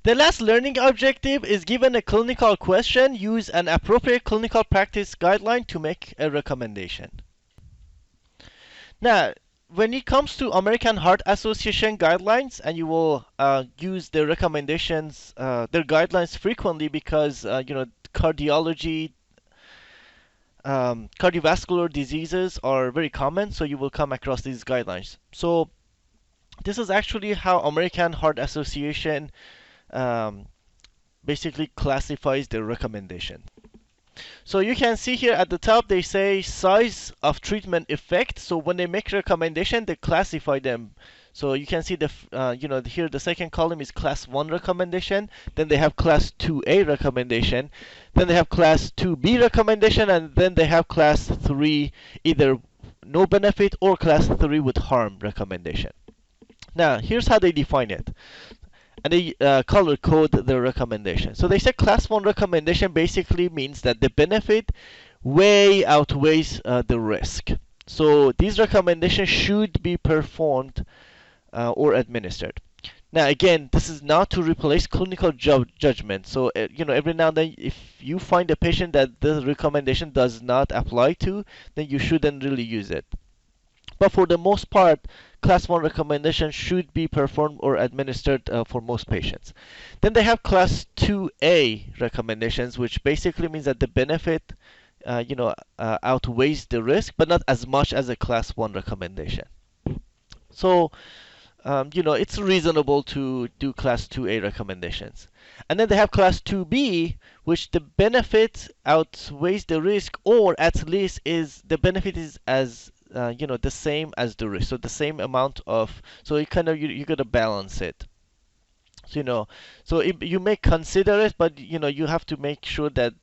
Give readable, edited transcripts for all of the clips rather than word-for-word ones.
The last learning objective is given a clinical question, use an appropriate clinical practice guideline to make a recommendation. Now, when it comes to American Heart Association guidelines, and you will use their recommendations, their guidelines frequently because cardiology, cardiovascular diseases are very common, so you will come across these guidelines. So this is actually how American Heart Association basically classifies their recommendation. So you can see here at the top they say size of treatment effect. So when they make recommendation, they classify them. So you can see the here the second column is class 1 recommendation. Then they have class 2A recommendation. Then they have class 2B recommendation, and then they have class 3 either no benefit or class 3 with harm recommendation. Now here's how they define it. And they color code the recommendation. So they say class 1 recommendation basically means that the benefit way outweighs the risk. So these recommendations should be performed or administered. Now again, this is not to replace clinical judgment. So every now and then, if you find a patient that the recommendation does not apply to, then you shouldn't really use it. But for the most part, class 1 recommendation should be performed or administered for most patients. Then they have class 2A recommendations, which basically means that the benefit outweighs the risk, but not as much as a class 1 recommendation. So it's reasonable to do class 2A recommendations. And then they have class 2B, which the benefit outweighs the risk, or at least is the benefit is as the same as the risk, so the same amount of, so you you gotta balance it. So you may consider it, but you have to make sure that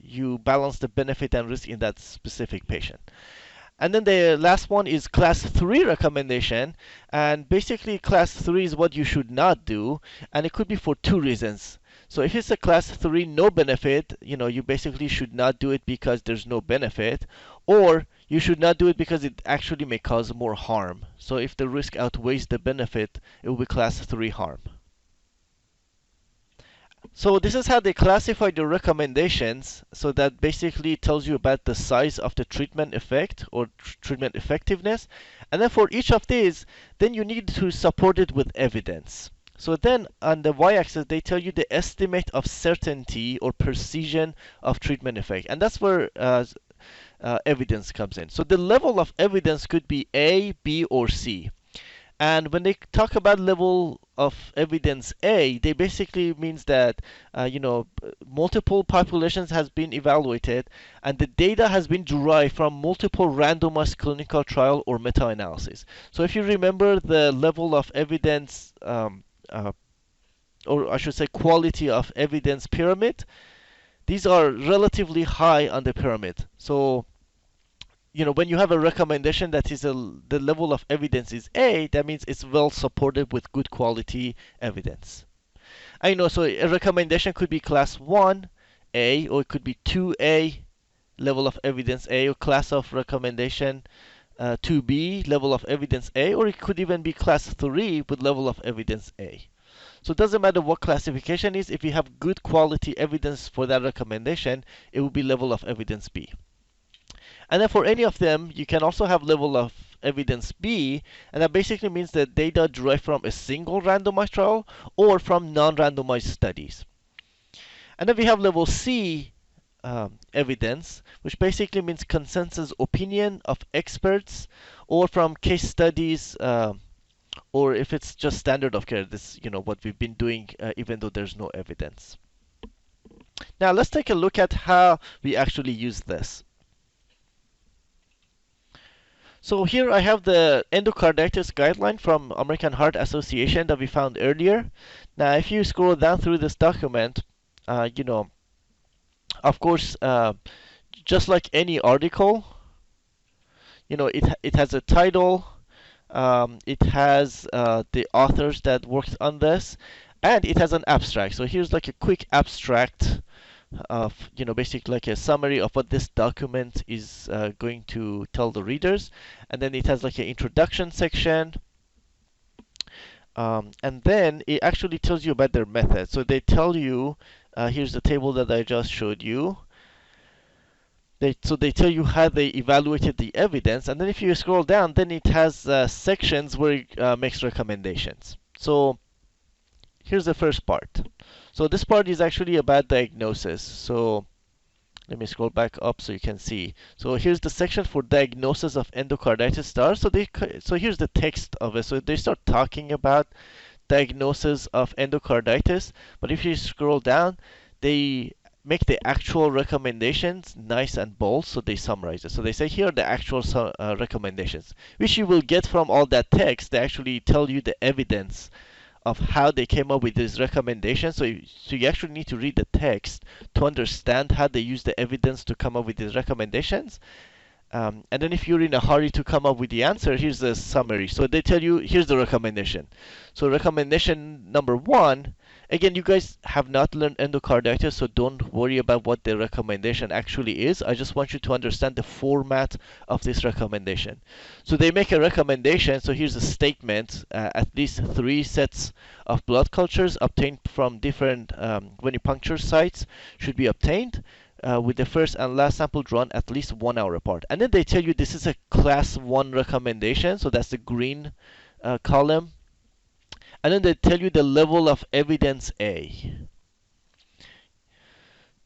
you balance the benefit and risk in that specific patient. And then the last one is class 3 recommendation, and basically class 3 is what you should not do, and it could be for 2 reasons. So if it's a class 3 no benefit, you basically should not do it because there's no benefit, or you should not do it because it actually may cause more harm. So if the risk outweighs the benefit, it will be class 3 harm. So this is how they classify the recommendations. So that basically tells you about the size of the treatment effect or treatment effectiveness. And then for each of these, then you need to support it with evidence. So then on the y-axis, they tell you the estimate of certainty or precision of treatment effect. And that's where evidence comes in. So the level of evidence could be A, B, or C. And when they talk about level of evidence A, they basically means that multiple populations has been evaluated, and the data has been derived from multiple randomized clinical trial or meta-analysis. So if you remember the level of evidence, or I should say quality of evidence pyramid, these are relatively high on the pyramid. So when you have a recommendation that is the level of evidence is A, that means it's well supported with good quality evidence. So a recommendation could be class 1A, or it could be 2A, level of evidence A, or class of recommendation 2B, level of evidence A, or it could even be class 3 with level of evidence A. So it doesn't matter what classification is, if you have good quality evidence for that recommendation, it will be level of evidence B. And then for any of them, you can also have level of evidence B, and that basically means that data derived from a single randomized trial or from non-randomized studies. And then we have level C evidence, which basically means consensus opinion of experts, or from case studies, or if it's just standard of care, this what we've been doing even though there's no evidence. Now let's take a look at how we actually use this. So here I have the Endocarditis Guideline from American Heart Association that we found earlier. Now if you scroll down through this document, of course, just like any article, it has a title, it has the authors that worked on this, and it has an abstract. So here's like a quick abstract of basically like a summary of what this document is going to tell the readers, and then it has like an introduction section, And then it actually tells you about their method. So they tell you, here's the table that I just showed you. So they tell you how they evaluated the evidence, and then if you scroll down, then it has sections where it makes recommendations. So here's the first part. So this part is actually about diagnosis. So let me scroll back up so you can see. So here's the section for diagnosis of endocarditis stars. So here's the text of it. So they start talking about diagnosis of endocarditis, but if you scroll down, they make the actual recommendations nice and bold, so they summarize it. So they say here are the actual recommendations, which you will get from all that text. They actually tell you the evidence of how they came up with these recommendations. So you actually need to read the text to understand how they use the evidence to come up with these recommendations. And then if you're in a hurry to come up with the answer, here's the summary. So they tell you, here's the recommendation. So recommendation number 1, again, you guys have not learned endocarditis, so don't worry about what the recommendation actually is. I just want you to understand the format of this recommendation. So they make a recommendation. So here's a statement. At least 3 sets of blood cultures obtained from different venipuncture sites should be obtained. With the first and last sample drawn at least 1 hour apart. And then they tell you this is a class 1 recommendation, so that's the green column. And then they tell you the level of evidence A.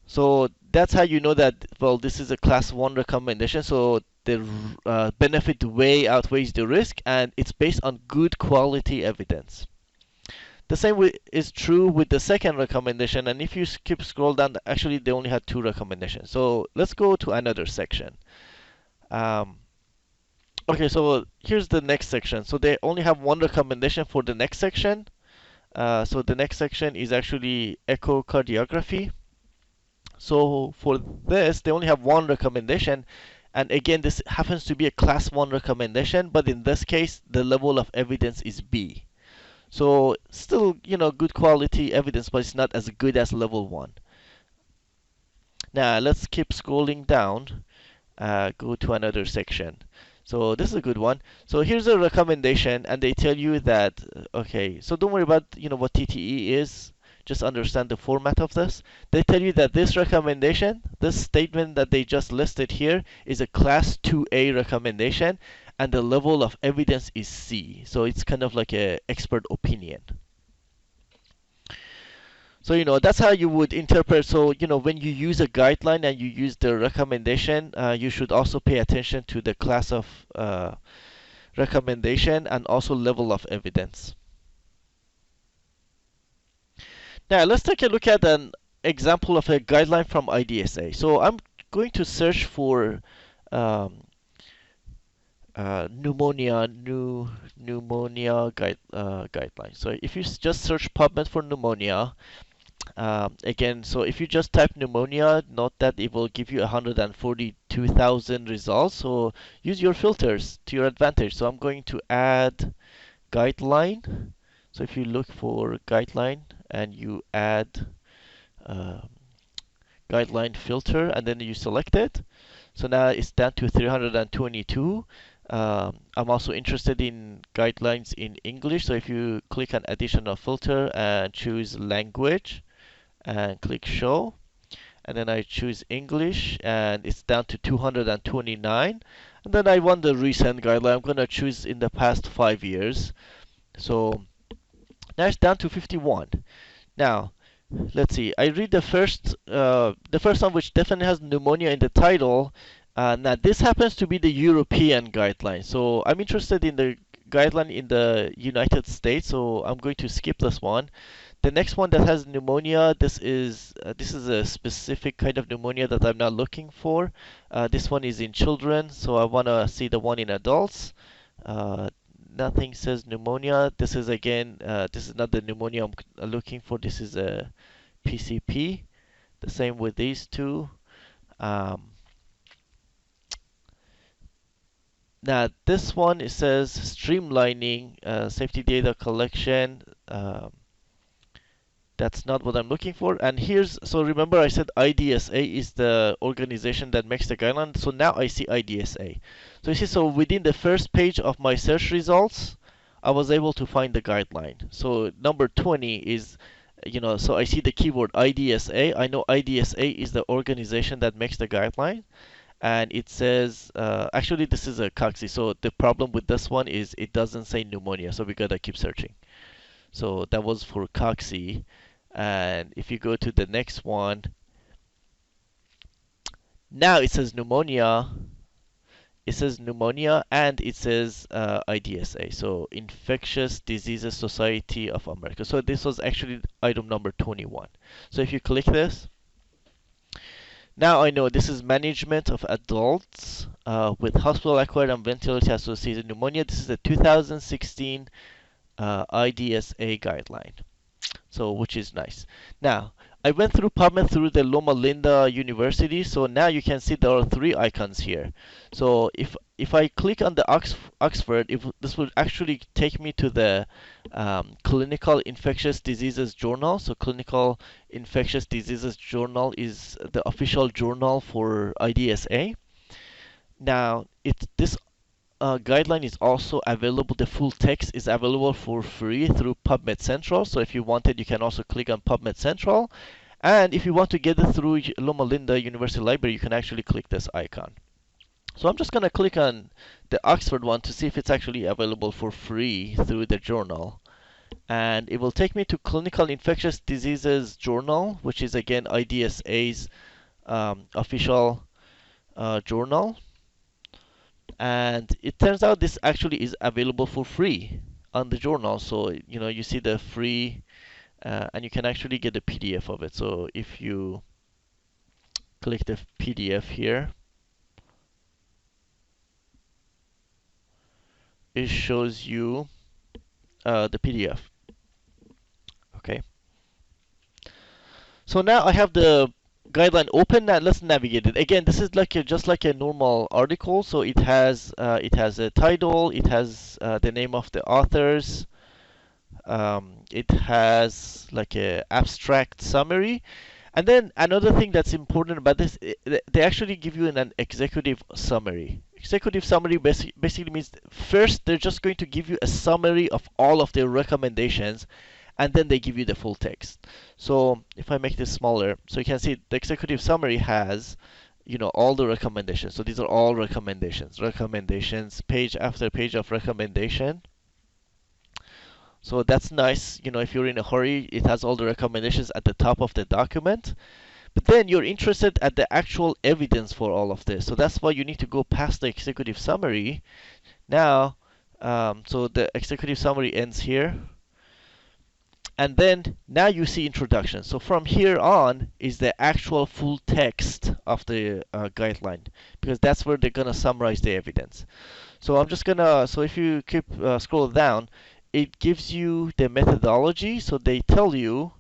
So that's how you know that, well, this is a class 1 recommendation, so the benefit way outweighs the risk, and it's based on good quality evidence. The same is true with the second recommendation, and if you scroll down, actually they only had 2 recommendations. So let's go to another section. Okay, so here's the next section. So they only have 1 recommendation for the next section. So the next section is actually echocardiography. So for this, they only have 1 recommendation. And again, this happens to be a class 1 recommendation, but in this case, the level of evidence is B. So still, good quality evidence, but it's not as good as level 1. Now let's keep scrolling down, go to another section. So this is a good one. So here's a recommendation, and they tell you that, okay, so don't worry about, what TTE is. Just understand the format of this. They tell you that this recommendation, this statement that they just listed here, is a class 2A recommendation, and the level of evidence is C. So it's kind of like an expert opinion. So, that's how you would interpret. So, when you use a guideline and you use the recommendation, you should also pay attention to the class of recommendation and also level of evidence. Now, let's take a look at an example of a guideline from IDSA. So I'm going to search for pneumonia guideline. So if you just search PubMed for pneumonia, again, so if you just type pneumonia, note that it will give you 142,000 results. So use your filters to your advantage. So I'm going to add guideline. So if you look for guideline and you add guideline filter and then you select it, so now it's down to 322. I'm also interested in guidelines in English, so if you click on additional filter and choose language and click show, and then I choose English, and it's down to 229. And then I want the recent guideline. I'm going to choose in the past 5 years. So now it's down to 51. Now, let's see. I read the first one, which definitely has pneumonia in the title. Now, this happens to be the European guideline. So I'm interested in the guideline in the United States. So I'm going to skip this one. The next one that has pneumonia, this is a specific kind of pneumonia that I'm not looking for. This one is in children, so I want to see the one in adults. Nothing says pneumonia. This is again, this is not the pneumonia I'm looking for. This is a PCP. The same with these two. Now this one, it says streamlining safety data collection. That's not what I'm looking for. And so remember I said IDSA is the organization that makes the guideline. So now I see IDSA. So you see, so within the first page of my search results, I was able to find the guideline. So number 20 is, so I see the keyword IDSA. I know IDSA is the organization that makes the guideline. And it says, actually, this is a cocci. So the problem with this one is it doesn't say pneumonia. So we gotta keep searching. So that was for cocci. And if you go to the next one, now it says pneumonia. It says pneumonia and it says IDSA, so Infectious Diseases Society of America. So this was actually item number 21. So if you click this, now I know this is management of adults with hospital-acquired and ventilator-associated pneumonia. This is the 2016 IDSA guideline. So which is nice. Now I went through PubMed through the Loma Linda University, so now you can see there are three icons here. So if I click on the Oxford, this will actually take me to the Clinical Infectious Diseases Journal. So Clinical Infectious Diseases Journal is the official journal for IDSA. Now this guideline is also available. The full text is available for free through PubMed Central. So if you wanted, you can also click on PubMed Central. And if you want to get it through Loma Linda University Library, you can actually click this icon. So I'm just going to click on the Oxford one to see if it's actually available for free through the journal. And it will take me to Clinical Infectious Diseases Journal, which is again IDSA's official journal. And it turns out this actually is available for free on the journal. So you see the free, and you can actually get a PDF of it. So if you click the PDF here, it shows you the PDF. Okay. So now I have the guideline open. Now let's navigate it. Again, this is like just like a normal article. So it has a title, it has the name of the authors, it has like a abstract summary, and then another thing that's important about this, they actually give you an executive summary. Executive summary basically means first they're just going to give you a summary of all of their recommendations, and then they give you the full text. So if I make this smaller, so you can see the executive summary has all the recommendations. So these are all recommendations, page after page of recommendation. So that's nice. If you're in a hurry, it has all the recommendations at the top of the document. But then you're interested at the actual evidence for all of this. So that's why you need to go past the executive summary. Now, so the executive summary ends here. And then now you see introduction. So from here on is the actual full text of the guideline, because that's where they're gonna summarize the evidence. So I'm just gonna, so if you keep scroll down, it gives you the methodology. So they tell you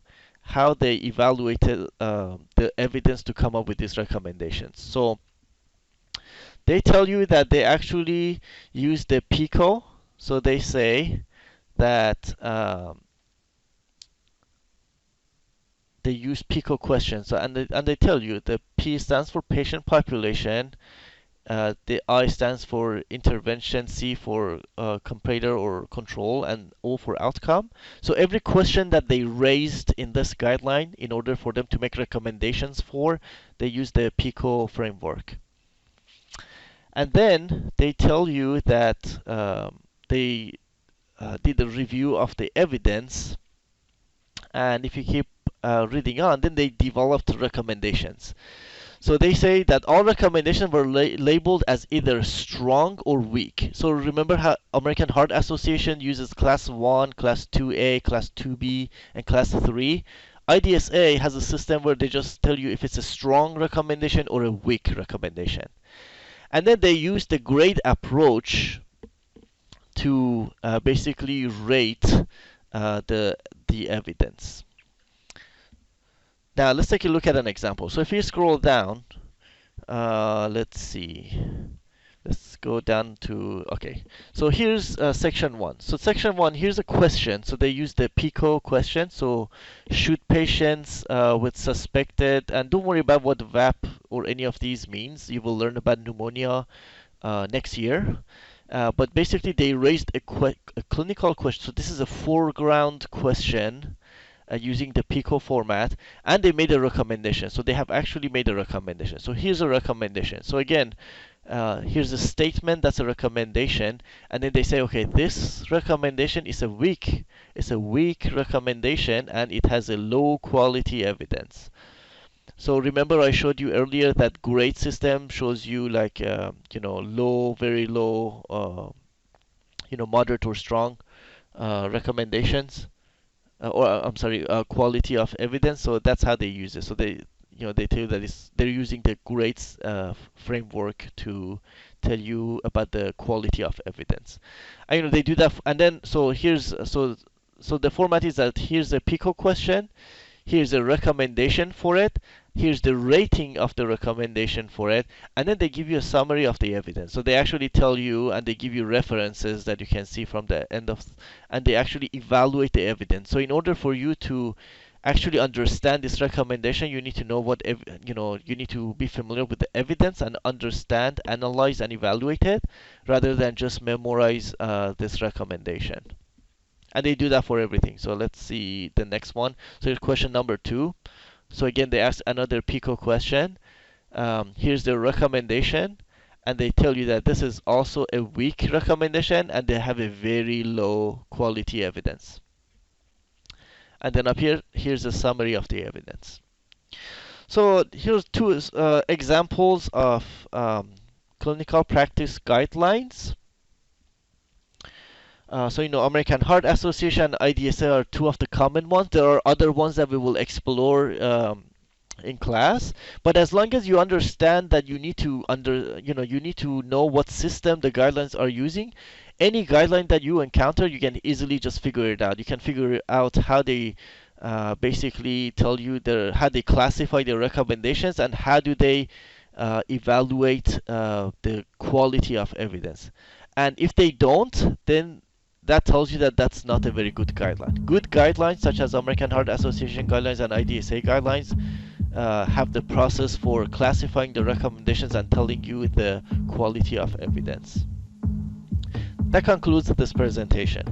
how they evaluated the evidence to come up with these recommendations. So they tell you that they actually use the PICO. So they say that they use PICO questions. So, and they tell you the P stands for patient population, the I stands for intervention, C for comparator or control, and O for outcome. So every question that they raised in this guideline, in order for them to make recommendations for, they use the PICO framework. And then they tell you that they did a review of the evidence, and if you keep reading on, then they developed recommendations. So they say that all recommendations were labeled as either strong or weak. So remember how American Heart Association uses class 1, class 2A, class 2B, and class 3? IDSA has a system where they just tell you if it's a strong recommendation or a weak recommendation. And then they use the grade approach to basically rate the evidence. Now let's take a look at an example. So if you scroll down, let's see. Let's go down to, okay. So here's section 1. So section 1, here's a question. So they use the PICO question. So should patients with suspected, and don't worry about what VAP or any of these means. You will learn about pneumonia next year. But basically, they raised a clinical question. So this is a foreground question using the PICO format, and they made a recommendation. So they have actually made a recommendation. So here's a recommendation. So again, here's a statement that's a recommendation, and then they say, okay, this recommendation is it's a weak recommendation, and it has a low quality evidence. So remember I showed you earlier that grade system shows you like low, very low, moderate or strong recommendations, or I'm sorry, quality of evidence. So that's how they use it. So they tell you that they're using the grades framework to tell you about the quality of evidence. And they do that, and then so the format is that here's a PICO question, here's a recommendation for it, here's the rating of the recommendation for it, and then they give you a summary of the evidence. So they actually tell you, and they give you references that you can see from the end of, and they actually evaluate the evidence. So in order for you to actually understand this recommendation, you need to know you need to be familiar with the evidence and understand, analyze, and evaluate it, rather than just memorize this recommendation. And they do that for everything. So let's see the next one. So here's question number 2. So again, they ask another PICO question. Here's the recommendation, and they tell you that this is also a weak recommendation, and they have a very low quality evidence. And then up here, here's a summary of the evidence. So here's two examples of clinical practice guidelines. So American Heart Association and IDSA are two of the common ones. There are other ones that we will explore in class. But as long as you understand that you need to you need to know what system the guidelines are using, any guideline that you encounter, you can easily just figure it out. You can figure out how they basically tell you how they classify their recommendations, and how do they evaluate the quality of evidence. And if they don't, then that tells you that that's not a very good guideline. Good guidelines, such as American Heart Association guidelines and IDSA guidelines, have the process for classifying the recommendations and telling you the quality of evidence. That concludes this presentation.